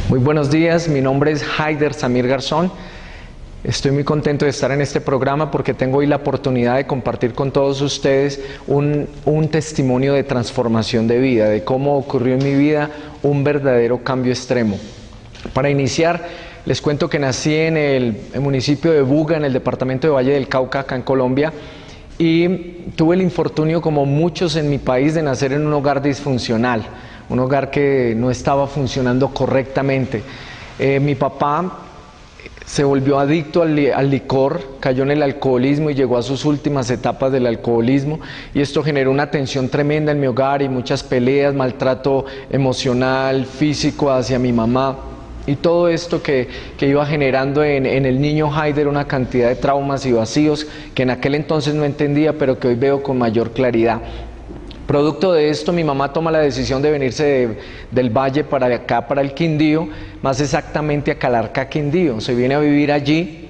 Muy buenos días, mi nombre es Haider Samir Garzón. Estoy muy contento de estar en este programa porque tengo hoy la oportunidad de compartir con todos ustedes un testimonio de transformación de vida, de cómo ocurrió en mi vida un verdadero cambio extremo. Para iniciar, les cuento que nací en el municipio de Buga, en el departamento de Valle del Cauca, acá en Colombia, y tuve el infortunio, como muchos en mi país, de nacer en un hogar disfuncional, un hogar que no estaba funcionando correctamente. Mi papá se volvió adicto al licor, cayó en el alcoholismo y llegó a sus últimas etapas del alcoholismo, y esto generó una tensión tremenda en mi hogar y muchas peleas, maltrato emocional, físico hacia mi mamá. Y todo esto que iba generando en el niño Haider una cantidad de traumas y vacíos que en aquel entonces no entendía, pero que hoy veo con mayor claridad. Producto de esto, mi mamá toma la decisión de venirse del Valle para acá, para el Quindío, más exactamente a Calarcá, Quindío. Se viene a vivir allí,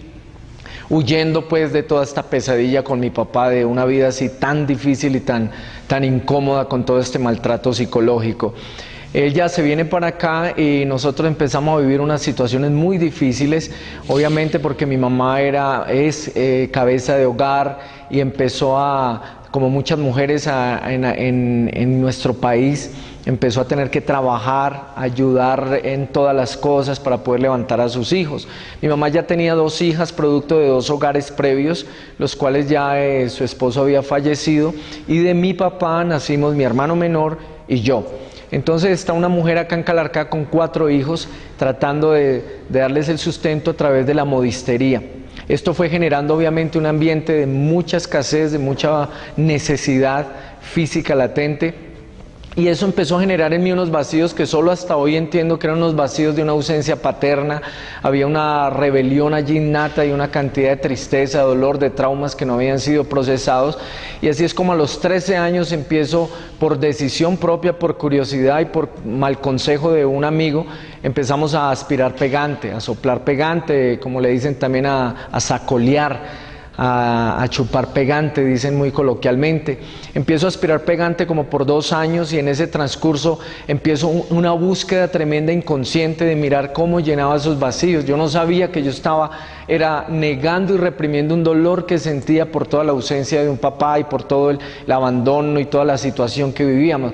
huyendo pues de toda esta pesadilla con mi papá, de una vida así tan difícil y tan incómoda, con todo este maltrato psicológico. Ella se viene para acá y nosotros empezamos a vivir unas situaciones muy difíciles, obviamente porque mi mamá es cabeza de hogar y empezó como muchas mujeres en nuestro país, empezó a tener que trabajar, ayudar en todas las cosas para poder levantar a sus hijos. Mi mamá ya tenía 2 hijas, producto de 2 hogares previos, los cuales ya su esposo había fallecido, y de mi papá nacimos mi hermano menor y yo. Entonces está una mujer acá en Calarcá con 4 hijos, tratando de darles el sustento a través de la modistería. Esto fue generando obviamente un ambiente de mucha escasez, de mucha necesidad física latente, y eso empezó a generar en mí unos vacíos que solo hasta hoy entiendo que eran unos vacíos de una ausencia paterna. Había una rebelión allí innata y una cantidad de tristeza, de dolor, de traumas que no habían sido procesados, y así es como a los 13 años empiezo, por decisión propia, por curiosidad y por mal consejo de un amigo, empezamos a aspirar pegante, a soplar pegante, como le dicen también a sacolear, a chupar pegante, dicen muy coloquialmente. Empiezo a aspirar pegante como por 2 años, y en ese transcurso empiezo una búsqueda tremenda inconsciente de mirar cómo llenaba esos vacíos. Yo no sabía que yo era negando y reprimiendo un dolor que sentía por toda la ausencia de un papá y por todo el abandono y toda la situación que vivíamos.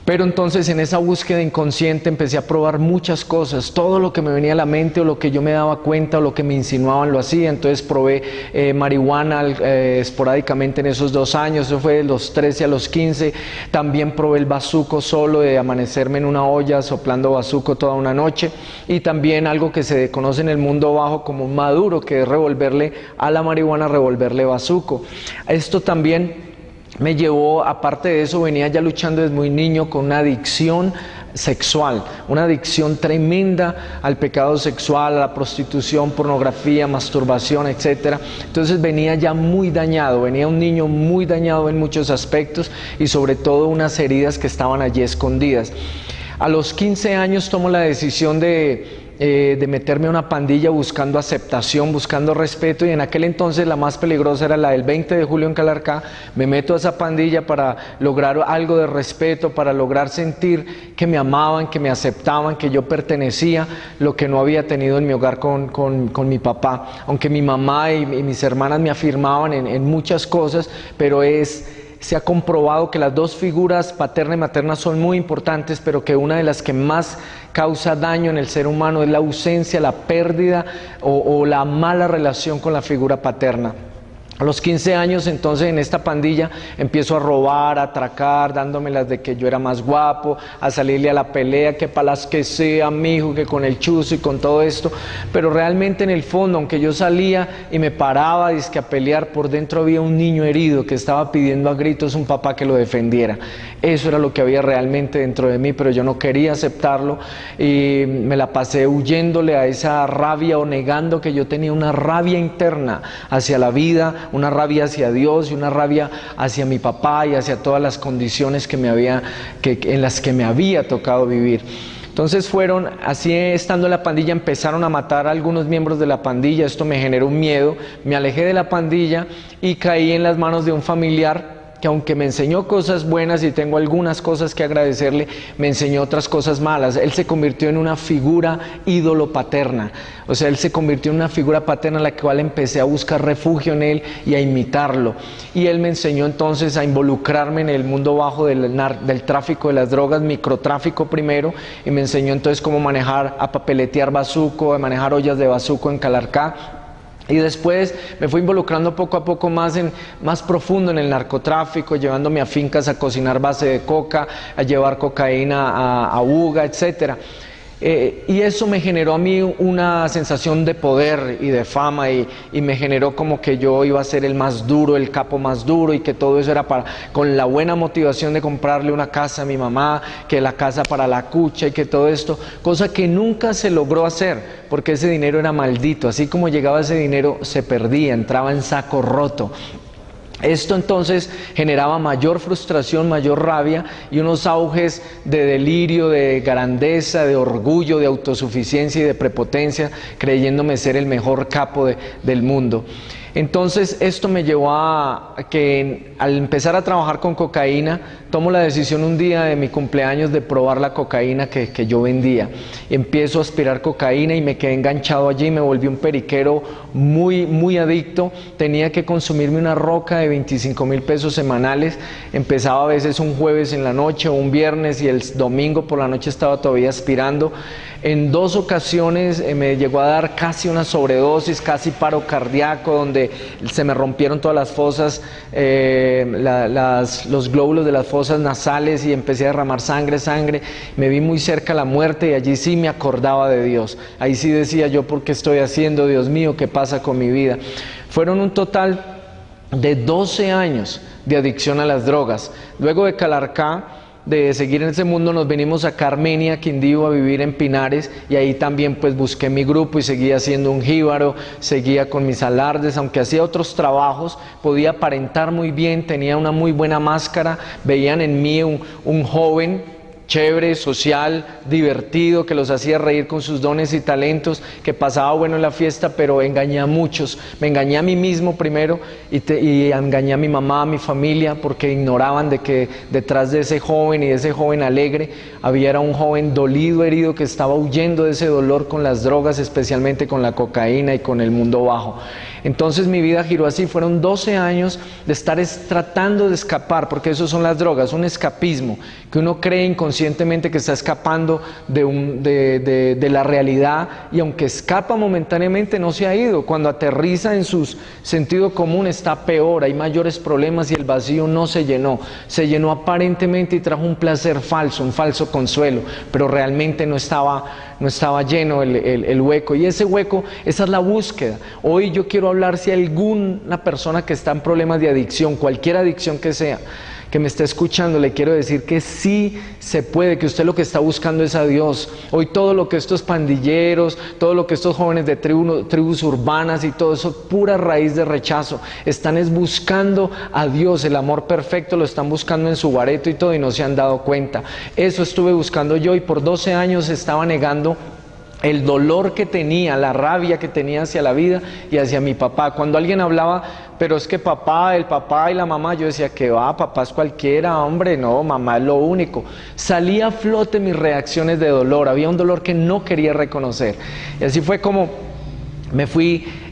Pero entonces en esa búsqueda inconsciente empecé a probar muchas cosas, todo lo que me venía a la mente o lo que yo me daba cuenta o lo que me insinuaban lo hacía. Entonces probé marihuana esporádicamente en esos 2 años, eso fue de los 13 a los 15. También probé el bazuco solo, de amanecerme en una olla soplando bazuco toda una noche, y también algo que se conoce en el mundo bajo como un maduro, que es revolverle a la marihuana, revolverle bazuco. Esto también me llevó, aparte de eso, venía ya luchando desde muy niño con una adicción sexual, una adicción tremenda al pecado sexual, a la prostitución, pornografía, masturbación, etc. Entonces venía ya muy dañado, venía un niño muy dañado en muchos aspectos, y sobre todo unas heridas que estaban allí escondidas. A los 15 años tomo la decisión de meterme a una pandilla buscando aceptación, buscando respeto, y en aquel entonces la más peligrosa era la del 20 de julio en Calarcá. Me meto a esa pandilla para lograr algo de respeto, para lograr sentir que me amaban, que me aceptaban, que yo pertenecía, lo que no había tenido en mi hogar con mi papá. Aunque mi mamá y mis hermanas me afirmaban en muchas cosas, pero se ha comprobado que las 2 figuras, paterna y materna, son muy importantes, pero que una de las que más causa daño en el ser humano es la ausencia, la pérdida o la mala relación con la figura paterna. A los 15 años, entonces, en esta pandilla empiezo a robar, a atracar, dándomelas de que yo era más guapo, a salirle a la pelea, que para las que sea, mijo, que con el chuzo y con todo esto. Pero realmente en el fondo, aunque yo salía y me paraba dizque a pelear, por dentro había un niño herido que estaba pidiendo a gritos un papá que lo defendiera. Eso era lo que había realmente dentro de mí, pero yo no quería aceptarlo, y me la pasé huyéndole a esa rabia, o negando que yo tenía una rabia interna hacia la vida, una rabia hacia Dios y una rabia hacia mi papá y hacia todas las condiciones en las que me había tocado vivir. Entonces así estando en la pandilla, empezaron a matar a algunos miembros de la pandilla. Esto me generó un miedo, me alejé de la pandilla y caí en las manos de un familiar que aunque me enseñó cosas buenas y tengo algunas cosas que agradecerle, me enseñó otras cosas malas. Él se convirtió en una figura ídolo paterna. O sea, él se convirtió en una figura paterna a la cual empecé a buscar refugio en él y a imitarlo. Y él me enseñó entonces a involucrarme en el mundo bajo del tráfico de las drogas, microtráfico primero, y me enseñó entonces cómo manejar, a papeletear bazuco, a manejar ollas de bazuco en Calarcá. Y después me fui involucrando poco a poco más profundo en el narcotráfico, llevándome a fincas a cocinar base de coca, a llevar cocaína a Uga, etcétera. Y eso me generó a mí una sensación de poder y de fama y me generó como que yo iba a ser el más duro, el capo más duro, y que todo eso era con la buena motivación de comprarle una casa a mi mamá, que la casa para la cucha y que todo esto, cosa que nunca se logró hacer porque ese dinero era maldito. Así como llegaba ese dinero se perdía, entraba en saco roto. Esto entonces generaba mayor frustración, mayor rabia y unos auges de delirio, de grandeza, de orgullo, de autosuficiencia y de prepotencia, creyéndome ser el mejor capo del mundo. Entonces esto me llevó a que al empezar a trabajar con cocaína, tomo la decisión un día de mi cumpleaños de probar la cocaína que yo vendía. Empiezo a aspirar cocaína y me quedé enganchado allí, me volví un periquero muy adicto. Tenía que consumirme una roca de 25,000 pesos semanales. Empezaba a veces un jueves en la noche o un viernes y el domingo por la noche estaba todavía aspirando. En 2 ocasiones me llegó a dar casi una sobredosis, casi paro cardíaco, donde se me rompieron todas las fosas, los glóbulos de las fosas nasales y empecé a derramar sangre. Me vi muy cerca a la muerte y allí sí me acordaba de Dios. Ahí sí decía yo, ¿por qué estoy haciendo? Dios mío, ¿qué pasa con mi vida? Fueron un total de 12 años de adicción a las drogas. Luego de Calarcá, de seguir en ese mundo, nos venimos a Armenia, Quindío, a vivir en Pinares, y ahí también pues busqué mi grupo y seguía siendo un jíbaro, seguía con mis alardes, aunque hacía otros trabajos, podía aparentar muy bien, tenía una muy buena máscara, veían en mí un joven chévere, social, divertido, que los hacía reír con sus dones y talentos, que pasaba bueno en la fiesta, pero engañé a muchos. Me engañé a mí mismo primero y engañé a mi mamá, a mi familia, porque ignoraban de que detrás de ese joven y de ese joven alegre era un joven dolido, herido, que estaba huyendo de ese dolor con las drogas, especialmente con la cocaína y con el mundo bajo. Entonces mi vida giró así, fueron 12 años de estar tratando de escapar, porque eso son las drogas, un escapismo, que uno cree inconscientemente que está escapando de la realidad, y aunque escapa momentáneamente no se ha ido. Cuando aterriza en su sentido común está peor, hay mayores problemas y el vacío no se llenó aparentemente y trajo un placer falso, un falso consuelo, pero realmente no estaba lleno el hueco, y ese hueco, esa es la búsqueda. Hoy yo quiero hablar, si hay alguna persona que está en problemas de adicción, cualquier adicción que sea, que me está escuchando, le quiero decir que sí se puede, que usted lo que está buscando es a Dios. Hoy todo lo que estos pandilleros, todo lo que estos jóvenes de tribus urbanas y todo eso, pura raíz de rechazo, están buscando a Dios, el amor perfecto lo están buscando en su bareto y todo, y no se han dado cuenta. Eso estuve buscando yo, y por 12 años estaba negando el dolor que tenía, la rabia que tenía hacia la vida y hacia mi papá. Cuando alguien hablaba, pero es que el papá y la mamá, yo decía, que va, papá es cualquiera, hombre, no, mamá es lo único. Salía a flote mis reacciones de dolor, había un dolor que no quería reconocer. Y así fue como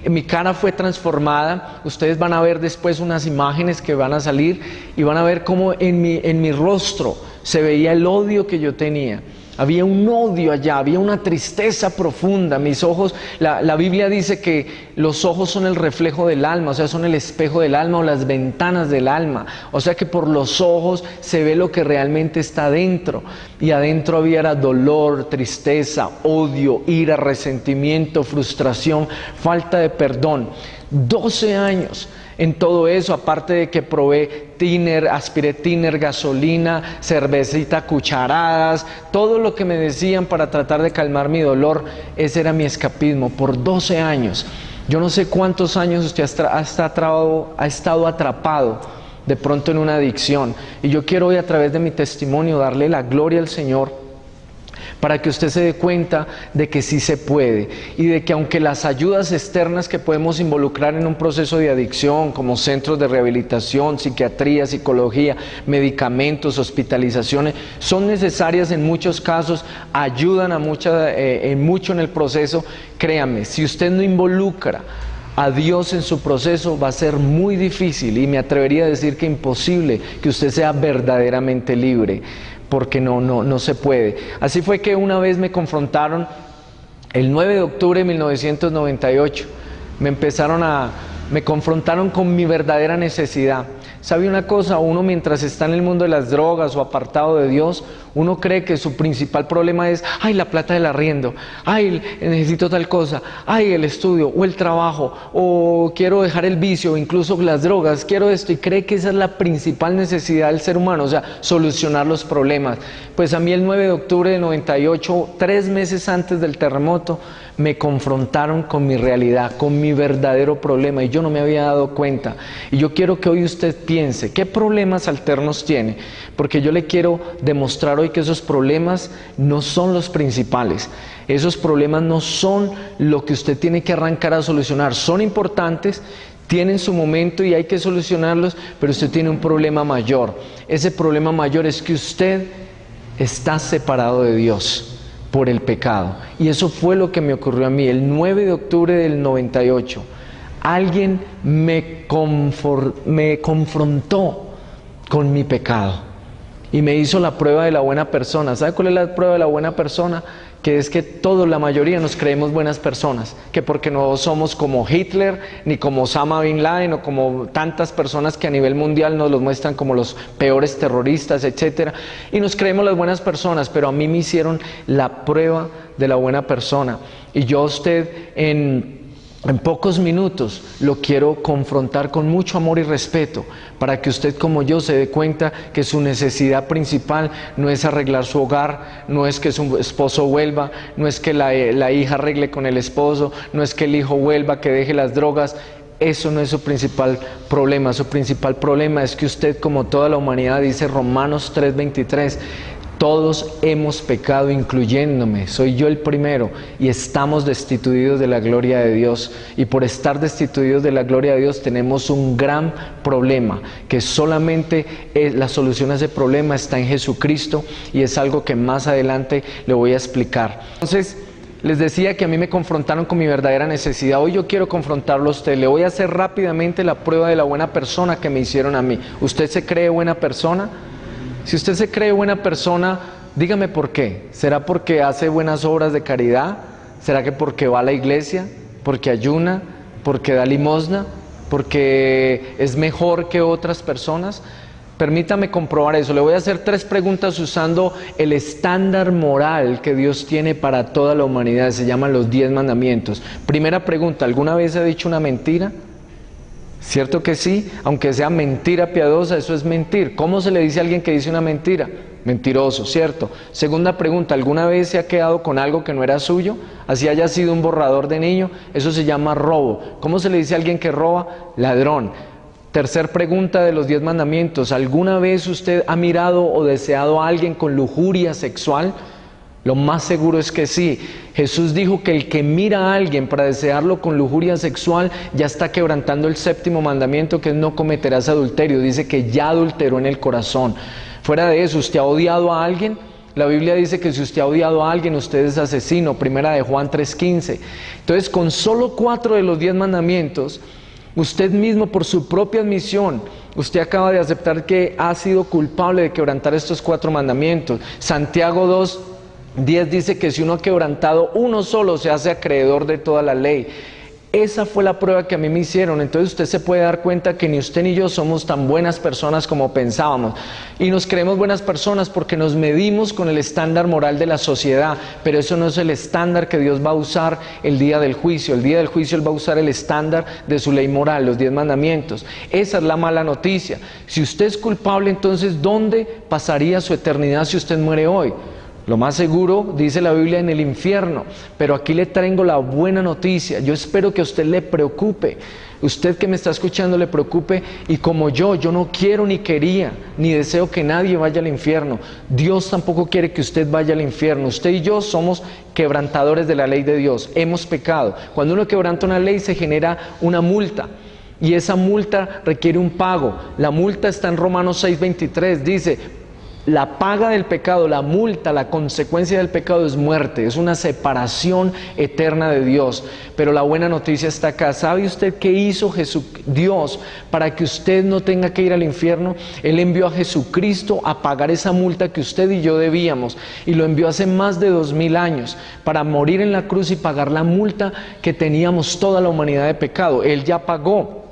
mi cara fue transformada. Ustedes van a ver después unas imágenes que van a salir y van a ver cómo en mi rostro se veía el odio que yo tenía. Había un odio allá, había una tristeza profunda. Mis ojos, la Biblia dice que los ojos son el reflejo del alma, o sea, son el espejo del alma o las ventanas del alma. O sea que por los ojos se ve lo que realmente está adentro. Y adentro había dolor, tristeza, odio, ira, resentimiento, frustración, falta de perdón. 12 años en todo eso, aparte de que probé aspiré tiner, gasolina, cervecita, cucharadas, todo lo que me decían para tratar de calmar mi dolor. Ese era mi escapismo por 12 años. Yo no sé cuántos años usted ha estado atrapado de pronto en una adicción, y yo quiero hoy, a través de mi testimonio, darle la gloria al Señor, para que usted se dé cuenta de que sí se puede y de que aunque las ayudas externas que podemos involucrar en un proceso de adicción, como centros de rehabilitación, psiquiatría, psicología, medicamentos, hospitalizaciones, son necesarias en muchos casos, ayudan a mucho en el proceso, créame, si usted no involucra a Dios en su proceso va a ser muy difícil y me atrevería a decir que imposible que usted sea verdaderamente libre, porque no se puede. Así fue que una vez me confrontaron el 9 de octubre de 1998, me confrontaron con mi verdadera necesidad. ¿Sabe una cosa? Uno mientras está en el mundo de las drogas o apartado de Dios, uno cree que su principal problema es, ay, la plata del arriendo, ay, necesito tal cosa, ay, el estudio o el trabajo, o quiero dejar el vicio, o incluso las drogas, quiero esto, y cree que esa es la principal necesidad del ser humano, o sea, solucionar los problemas. Pues a mí el 9 de octubre de 98, 3 meses antes del terremoto, me confrontaron con mi realidad, con mi verdadero problema, y yo no me había dado cuenta. Y yo quiero que hoy usted piense, ¿qué problemas alternos tiene? Porque yo le quiero demostrar hoy que esos problemas no son los principales. Esos problemas no son lo que usted tiene que arrancar a solucionar. Son importantes, tienen su momento y hay que solucionarlos, pero usted tiene un problema mayor. Ese problema mayor es que usted está separado de Dios por el pecado. Y eso fue lo que me ocurrió a mí el 9 de octubre del 98. Alguien me confrontó con mi pecado y me hizo la prueba de la buena persona. ¿Sabe cuál es la prueba de la buena persona? Que es que todos, la mayoría, nos creemos buenas personas, que porque no somos como Hitler, ni como Osama Bin Laden, o como tantas personas que a nivel mundial nos los muestran como los peores terroristas, etcétera, y nos creemos las buenas personas, pero a mí me hicieron la prueba de la buena persona, y yo a usted en pocos minutos lo quiero confrontar con mucho amor y respeto para que usted como yo se dé cuenta que su necesidad principal no es arreglar su hogar, no es que su esposo vuelva, no es que la hija arregle con el esposo, no es que el hijo vuelva, que deje las drogas. Eso no es su principal problema. Su principal problema es que usted, como toda la humanidad, dice Romanos 3:23, todos hemos pecado, incluyéndome, soy yo el primero, y estamos destituidos de la gloria de Dios. Y por estar destituidos de la gloria de Dios tenemos un gran problema, que solamente la solución a ese problema está en Jesucristo, y es algo que más adelante le voy a explicar. Entonces, les decía que a mí me confrontaron con mi verdadera necesidad. Hoy yo quiero confrontarlo a usted. Le voy a hacer rápidamente la prueba de la buena persona que me hicieron a mí. ¿Usted se cree buena persona? Si usted se cree buena persona, dígame por qué. ¿Será porque hace buenas obras de caridad? ¿Será que porque va a la iglesia? ¿Porque ayuna? ¿Porque da limosna? ¿Porque es mejor que otras personas? Permítame comprobar eso. Le voy a hacer 3 preguntas usando el estándar moral que Dios tiene para toda la humanidad. Se llaman los 10 mandamientos. Primera pregunta, ¿alguna vez he dicho una mentira? ¿Cierto que sí? Aunque sea mentira piadosa, eso es mentir. ¿Cómo se le dice a alguien que dice una mentira? Mentiroso, ¿cierto? Segunda pregunta, ¿alguna vez se ha quedado con algo que no era suyo? Así haya sido un borrador de niño, eso se llama robo. ¿Cómo se le dice a alguien que roba? Ladrón. Tercer pregunta de los 10 mandamientos, ¿alguna vez usted ha mirado o deseado a alguien con lujuria sexual? Lo más seguro es que sí. Jesús dijo que el que mira a alguien para desearlo con lujuria sexual ya está quebrantando el 7º mandamiento, que es no cometerás adulterio. Dice que ya adulteró en el corazón. Fuera de eso, ¿usted ha odiado a alguien? La Biblia dice que si usted ha odiado a alguien, usted es asesino. Primera de Juan 3:15. Entonces, con solo 4 de los 10 mandamientos, usted mismo por su propia admisión, usted acaba de aceptar que ha sido culpable de quebrantar estos 4 mandamientos. Santiago 2:10 dice que si uno ha quebrantado uno solo, se hace acreedor de toda la ley. Esa fue la prueba que a mí me hicieron. Entonces usted se puede dar cuenta que ni usted ni yo somos tan buenas personas como pensábamos. Y nos creemos buenas personas porque nos medimos con el estándar moral de la sociedad. Pero eso no es el estándar que Dios va a usar el día del juicio. El día del juicio Él va a usar el estándar de su ley moral, los 10 mandamientos. Esa es la mala noticia. Si usted es culpable, entonces ¿dónde pasaría su eternidad si usted muere hoy? Lo más seguro, dice la Biblia, en el infierno. Pero aquí le traigo la buena noticia. Yo espero que a usted le preocupe. Usted que me está escuchando le preocupe, y como yo no quiero ni quería, ni deseo que nadie vaya al infierno. Dios tampoco quiere que usted vaya al infierno. Usted y yo somos quebrantadores de la ley de Dios, hemos pecado. Cuando uno quebranta una ley se genera una multa, y esa multa requiere un pago. La multa está en Romanos 6:23, dice: la paga del pecado, la multa, la consecuencia del pecado es muerte, es una separación eterna de Dios. Pero la buena noticia está acá. ¿Sabe usted qué hizo Dios para que usted no tenga que ir al infierno? Él envió a Jesucristo a pagar esa multa que usted y yo debíamos, y lo envió hace más de 2000 años para morir en la cruz y pagar la multa que teníamos toda la humanidad de pecado. Él ya pagó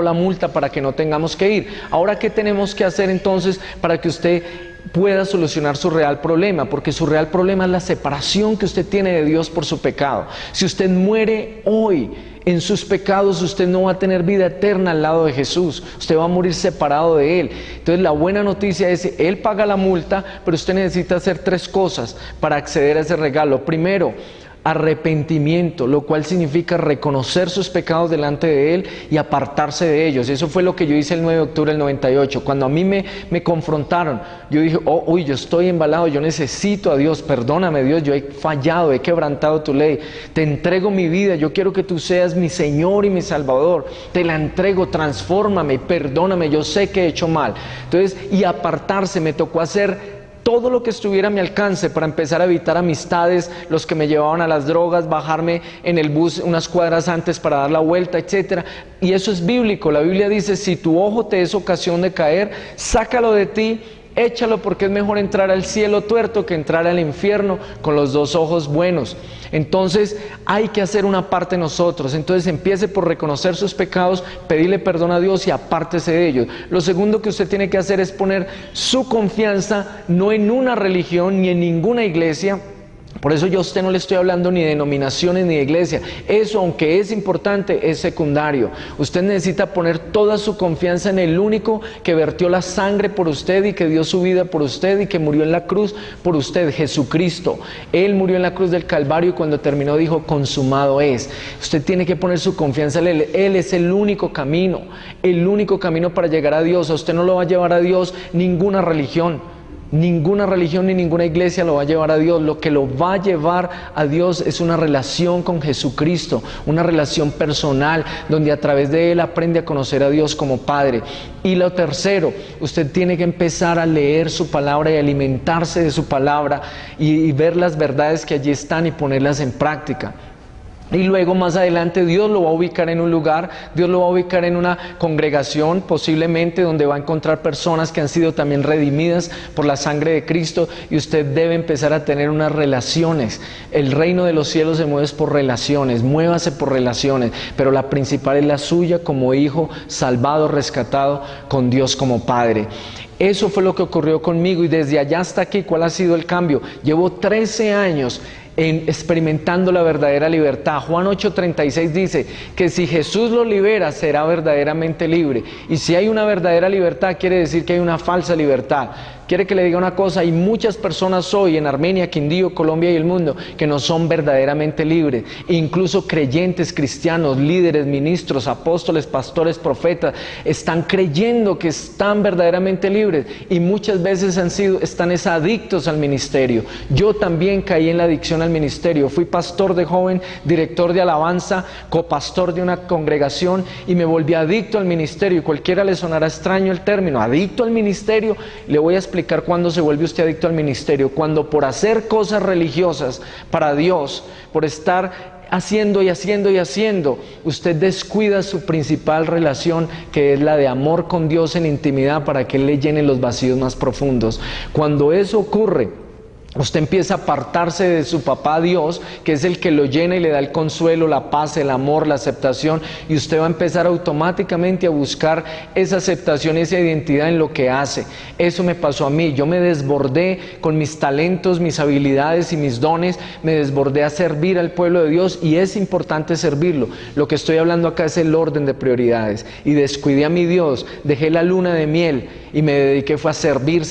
la multa para que no tengamos que ir. Ahora, ¿qué tenemos que hacer entonces para que usted pueda solucionar su real problema? Porque su real problema es la separación que usted tiene de Dios por su pecado. Si usted muere hoy en sus pecados, usted no va a tener vida eterna al lado de Jesús. Usted va a morir separado de Él. Entonces la buena noticia es: Él paga la multa, pero usted necesita hacer 3 cosas para acceder a ese regalo. Primero, arrepentimiento, lo cual significa reconocer sus pecados delante de Él y apartarse de ellos. Eso fue lo que yo hice el 9 de octubre del 98. Cuando a mí me confrontaron, yo dije: yo estoy embalado, yo necesito a Dios, perdóname Dios, yo he fallado, he quebrantado tu ley, te entrego mi vida, yo quiero que tú seas mi Señor y mi Salvador, te la entrego, transfórmame, perdóname, yo sé que he hecho mal. Entonces, y apartarse, me tocó hacer todo lo que estuviera a mi alcance para empezar a evitar amistades, los que me llevaban a las drogas, bajarme en el bus unas cuadras antes para dar la vuelta, etc. Y eso es bíblico. La Biblia dice: si tu ojo te es ocasión de caer, sácalo de ti, échalo, porque es mejor entrar al cielo tuerto que entrar al infierno con los 2 ojos buenos. Entonces hay que hacer una parte nosotros. Entonces empiece por reconocer sus pecados, pedirle perdón a Dios y apártese de ellos. Lo segundo que usted tiene que hacer es poner su confianza no en una religión ni en ninguna iglesia. Por eso yo a usted no le estoy hablando ni de denominaciones ni de iglesia. Eso, aunque es importante, es secundario. Usted necesita poner toda su confianza en el único que vertió la sangre por usted y que dio su vida por usted y que murió en la cruz por usted, Jesucristo. Él murió en la cruz del Calvario y cuando terminó dijo: consumado es. Usted tiene que poner su confianza en Él. Él es el único camino para llegar a Dios. A usted no lo va a llevar a Dios ninguna religión. Ninguna religión ni ninguna iglesia lo va a llevar a Dios. Lo que lo va a llevar a Dios es una relación con Jesucristo, una relación personal, donde a través de Él aprende a conocer a Dios como Padre. Y lo tercero, usted tiene que empezar a leer su palabra y alimentarse de su palabra y ver las verdades que allí están y ponerlas en práctica. Y luego más adelante Dios lo va a ubicar en un lugar, Dios lo va a ubicar en una congregación posiblemente donde va a encontrar personas que han sido también redimidas por la sangre de Cristo, y usted debe empezar a tener unas relaciones. El reino de los cielos se mueve por relaciones, muévase por relaciones, pero la principal es la suya como hijo salvado, rescatado con Dios como Padre. Eso fue lo que ocurrió conmigo, y desde allá hasta aquí, ¿cuál ha sido el cambio? Llevo 13 años experimentando la verdadera libertad. Juan 8:36 dice que si Jesús lo libera, será verdaderamente libre. Y si hay una verdadera libertad, quiere decir que hay una falsa libertad. Quiere que le diga una cosa: hay muchas personas hoy en Armenia, Quindío, Colombia y el mundo que no son verdaderamente libres. Incluso creyentes cristianos, líderes, ministros, apóstoles, pastores, profetas, están creyendo que están verdaderamente libres y muchas veces están adictos al ministerio. Yo también caí en la adicción al ministerio. Fui pastor de joven, director de alabanza, copastor de una congregación, y me volví adicto al ministerio. Cualquiera le sonará extraño el término, adicto al ministerio. Le voy a explicar cuándo se vuelve usted adicto al ministerio. Cuando por hacer cosas religiosas para Dios, por estar haciendo y haciendo y haciendo, usted descuida su principal relación, que es la de amor con Dios en intimidad, para que Él le llene los vacíos más profundos. Cuando eso ocurre, usted empieza a apartarse de su papá Dios, que es el que lo llena y le da el consuelo, la paz, el amor, la aceptación, y usted va a empezar automáticamente a buscar esa aceptación y esa identidad en lo que hace. Eso me pasó a mí. Yo me desbordé con mis talentos, mis habilidades y mis dones, me desbordé a servir al pueblo de Dios, y es importante servirlo. Lo que estoy hablando acá es el orden de prioridades, y descuidé a mi Dios, dejé la luna de miel y me dediqué fue a servir,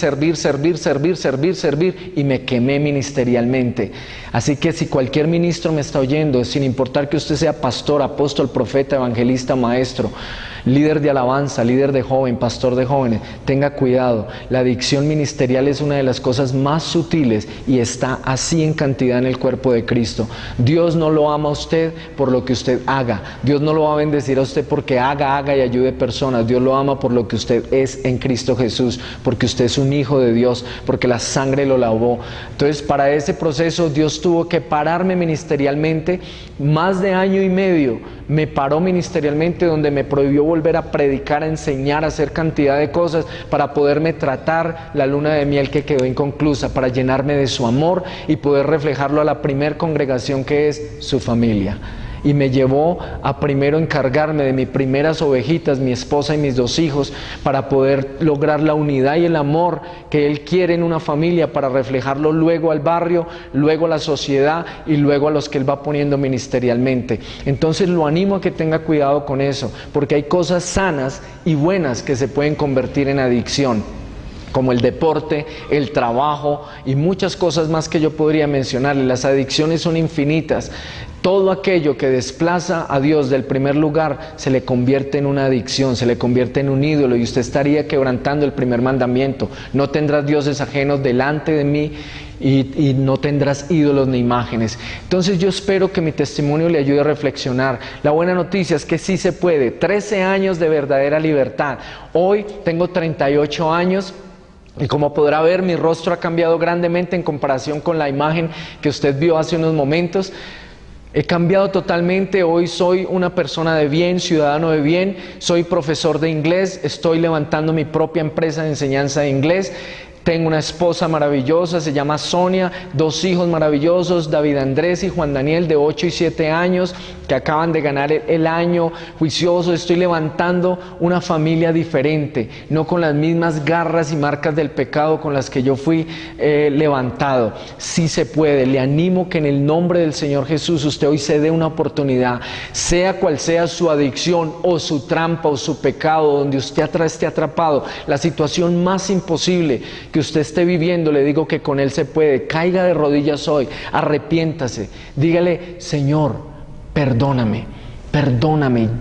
y me quedé quemé ministerialmente. Así que si cualquier ministro me está oyendo, sin importar que usted sea pastor, apóstol, profeta, evangelista, maestro, líder de alabanza, líder de joven, pastor de jóvenes, tenga cuidado. La adicción ministerial es una de las cosas más sutiles y está así en cantidad en el cuerpo de Cristo. Dios no lo ama a usted por lo que usted haga. Dios no lo va a bendecir a usted porque haga y ayude personas. Dios lo ama por lo que usted es en Cristo Jesús, porque usted es un hijo de Dios, porque la sangre lo lavó. Entonces, para ese proceso Dios tuvo que pararme ministerialmente. Más de año y medio me paró ministerialmente, donde me prohibió volver a predicar, a enseñar, a hacer cantidad de cosas para poderme tratar la luna de miel que quedó inconclusa, para llenarme de su amor y poder reflejarlo a la primer congregación que es su familia. Y me llevó a primero encargarme de mis primeras ovejitas, mi esposa y mis 2 hijos, para poder lograr la unidad y el amor que Él quiere en una familia, para reflejarlo luego al barrio, luego a la sociedad y luego a los que Él va poniendo ministerialmente. Entonces lo animo a que tenga cuidado con eso, porque hay cosas sanas y buenas que se pueden convertir en adicción, como el deporte, el trabajo y muchas cosas más que yo podría mencionarle. Las adicciones son infinitas. Todo aquello que desplaza a Dios del primer lugar se le convierte en una adicción, se le convierte en un ídolo, y usted estaría quebrantando el primer mandamiento: no tendrás dioses ajenos delante de mí, y no tendrás ídolos ni imágenes. Entonces yo espero que mi testimonio le ayude a reflexionar. La buena noticia es que sí se puede. 13 años de verdadera libertad. Hoy tengo 38 años. Y como podrá ver, mi rostro ha cambiado grandemente en comparación con la imagen que usted vio hace unos momentos. He cambiado totalmente. Hoy soy una persona de bien, ciudadano de bien. Soy profesor de inglés. Estoy levantando mi propia empresa de enseñanza de inglés. Tengo una esposa maravillosa, se llama Sonia, 2 hijos maravillosos, David Andrés y Juan Daniel, de 8 y 7 años, que acaban de ganar el año juicioso. Estoy levantando una familia diferente, no con las mismas garras y marcas del pecado con las que yo fui levantado. Sí se puede. Le animo que en el nombre del Señor Jesús usted hoy se dé una oportunidad, sea cual sea su adicción o su trampa o su pecado, donde usted esté atrapado, la situación más imposible que usted esté viviendo, le digo que con Él se puede. Caiga de rodillas hoy, arrepiéntase, dígale: Señor, perdóname,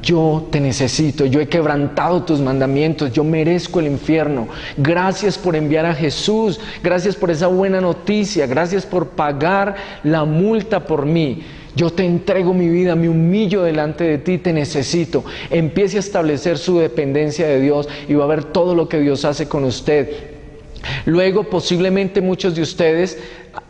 yo te necesito, yo he quebrantado tus mandamientos, yo merezco el infierno. Gracias por enviar a Jesús, gracias por esa buena noticia, gracias por pagar la multa por mí. Yo te entrego mi vida, me humillo delante de ti, te necesito. Empiece a establecer su dependencia de Dios y va a ver todo lo que Dios hace con usted. Luego, posiblemente muchos de ustedes,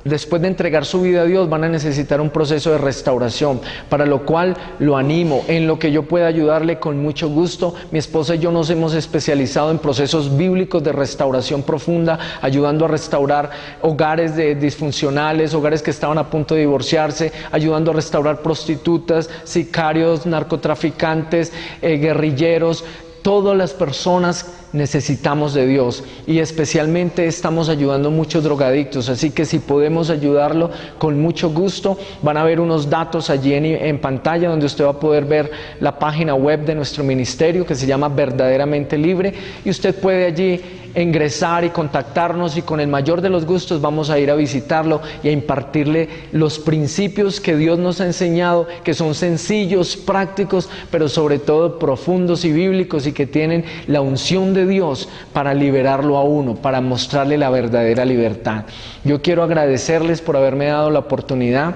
después de entregar su vida a Dios, van a necesitar un proceso de restauración, para lo cual lo animo. En lo que yo pueda ayudarle, con mucho gusto. Mi esposa y yo nos hemos especializado en procesos bíblicos de restauración profunda, ayudando a restaurar hogares disfuncionales, hogares que estaban a punto de divorciarse, ayudando a restaurar prostitutas, sicarios, narcotraficantes, guerrilleros. Todas las personas necesitamos de Dios, y especialmente estamos ayudando a muchos drogadictos, así que si podemos ayudarlo, con mucho gusto. Van a ver unos datos allí en pantalla, donde usted va a poder ver la página web de nuestro ministerio, que se llama Verdaderamente Libre, y usted puede allí ingresar y contactarnos, y con el mayor de los gustos vamos a ir a visitarlo y a impartirle los principios que Dios nos ha enseñado, que son sencillos, prácticos, pero sobre todo profundos y bíblicos, y que tienen la unción de Dios para liberarlo a uno, para mostrarle la verdadera libertad. Yo quiero agradecerles por haberme dado la oportunidad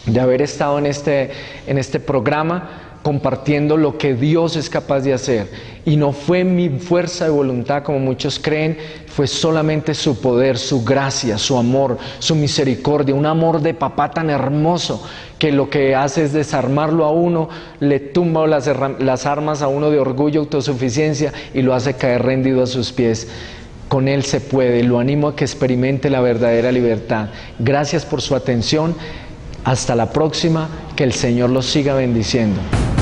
de haber estado en este programa, compartiendo lo que Dios es capaz de hacer. Y no fue mi fuerza de voluntad, como muchos creen, fue solamente su poder, su gracia, su amor, su misericordia, un amor de papá tan hermoso, que lo que hace es desarmarlo a uno, le tumba las armas a uno de orgullo, autosuficiencia, y lo hace caer rendido a sus pies. Con Él se puede. Lo animo a que experimente la verdadera libertad. Gracias por su atención. Hasta la próxima. Que el Señor los siga bendiciendo.